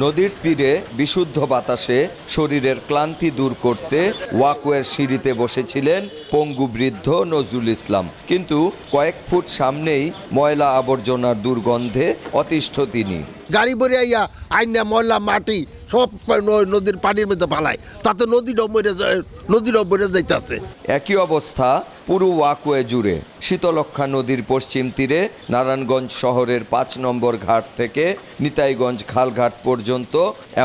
নদীর তীরে বিশুদ্ধ বাতাসে শরীরের ক্লান্তি দূর করতে ওয়াকওয়ের সিঁড়িতে বসেছিলেন পঙ্গু বৃদ্ধ নজরুল ইসলাম, কিন্তু কয়েক ফুট সামনেই ময়লা আবর্জনার দুর্গন্ধে অতিষ্ঠ তিনি। গাড়ি ভরে আইয়া আইনা ময়লা মাটি সব নদীর পানির মধ্যে পালায়, তাতে নদীটাও মরে যাইতেছে। একই অবস্থা পুরো ওয়াকওয়ে জুড়ে। শীতলক্ষ্যা নদীর পশ্চিম তীরে নারায়ণগঞ্জ শহরের ৫ নম্বর ঘাট থেকে নিতাইগঞ্জ খালঘাট পর্যন্ত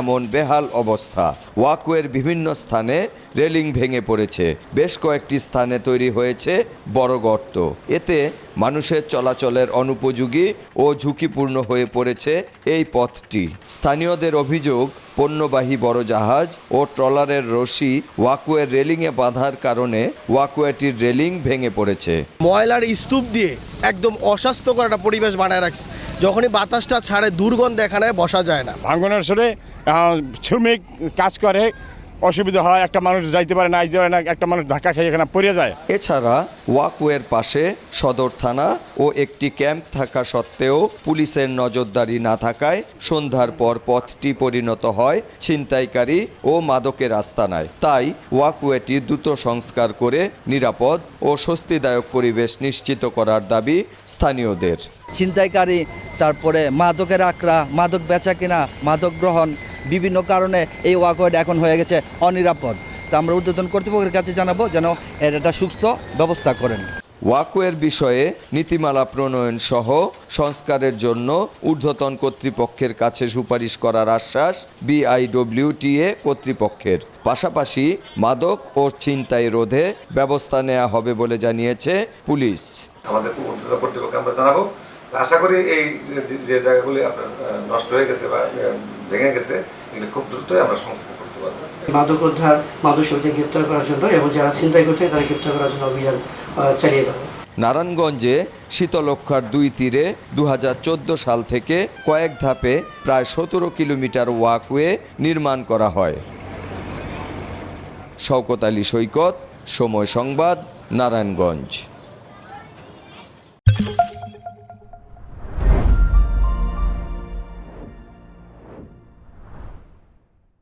এমন বেহাল অবস্থা। ওয়াকওয়ের বিভিন্ন স্থানে রেলিং ভেঙে পড়েছে, বেশ কয়েকটি স্থানে তৈরি হয়েছে বড় গর্ত। এতে মানুষের চলাচলের অনুপযোগী ও ঝুঁকিপূর্ণ হয়ে পড়েছে এই পথটি। স্থানীয়দের অভিযোগ, পণ্যবাহী বড় জাহাজ ও ট্রলারের রশি ওয়াকওয়ের রেলিংয়ে বাঁধার কারণে ওয়াকওয়েটির রেলিং ভেঙে পড়েছে। ময়লার স্তূপ দিয়ে একদম অস্বাস্থ্যকর একটা পরিবেশ বানায় রাখছে। যখনই বাতাসটা ছাড়ে দুর্গন্ধ এখানে বসা যায় না। ভাঙনের সরে শ্রমিক কাজ করে, অসুবিধা হয়, একটা মানুষ যাইতে পারে না, একটা মানুষ ধাক্কা খেয়ে এখানে পড়ে যায়। এছাড়া ওয়াকওয়ের পাশে সদর থানা ও একটি ক্যাম্প থাকা সত্ত্বেও পুলিশের নজরদারি না থাকায় সন্ধ্যার পর পথটি পরিণত হয় ছিনতাইকারী ও মাদকের আস্তানায়। তাই ওয়াকওয়েটি দ্রুত সংস্কার করে নিরাপদ ও স্বস্তিদায়ক পরিবেশ নিশ্চিত করার দাবি স্থানীয়দের। ছিনতাইকারী, তারপরে মাদকের আকড়া, মাদক বেচা কিনা, মাদক গ্রহণ, বিভিন্ন কারণে এই ওয়াকওয়ে এখন হয়ে গেছে অনিরাপদ। তা আমরা ঊর্ধ্বতন কর্তৃপক্ষের কাছে জানাবো যেন এর একটা সুস্থ ব্যবস্থা করেন। ওয়াকওয়ের বিষয়ে নীতিমালা প্রণয়ন সহ সংস্কারের জন্য ঊর্ধ্বতন কর্তৃপক্ষের কাছে সুপারিশ করার আশ্বাস বিআইডব্লিউটিএ কর্তৃপক্ষের। পাশাপাশি মাদক ও ছিনতাই রোধে ব্যবস্থা নেওয়া হবে বলে জানিয়েছে পুলিশ। আমাদের ঊর্ধ্বতন কর্তৃপক্ষকে আমরা জানাবো। আশা করি এই যে জায়গাগুলি আপনার নষ্ট হয়ে গেছে বা ভেঙে গেছে, এগুলো খুব দ্রুতই আমরা সংস্কার করতে পারবো। মাদক উদ্ধার, মাদক শক্তি গ্রেপ্তার করার জন্য এবং যারা ছিনতাই করতে তারা গ্রেপ্তার করার জন্য অভিযান চালিয়ে যাবে। নারায়ণগঞ্জে শীতলক্ষ্যার ২ তীরে ২০১৪ সাল থেকে কয়েক ধাপে প্রায় ১৭ কিলোমিটার ওয়াকওয়ে নির্মাণ করা হয়। শওকত আলী সৈকত, সময় সংবাদ, নারায়ণগঞ্জ।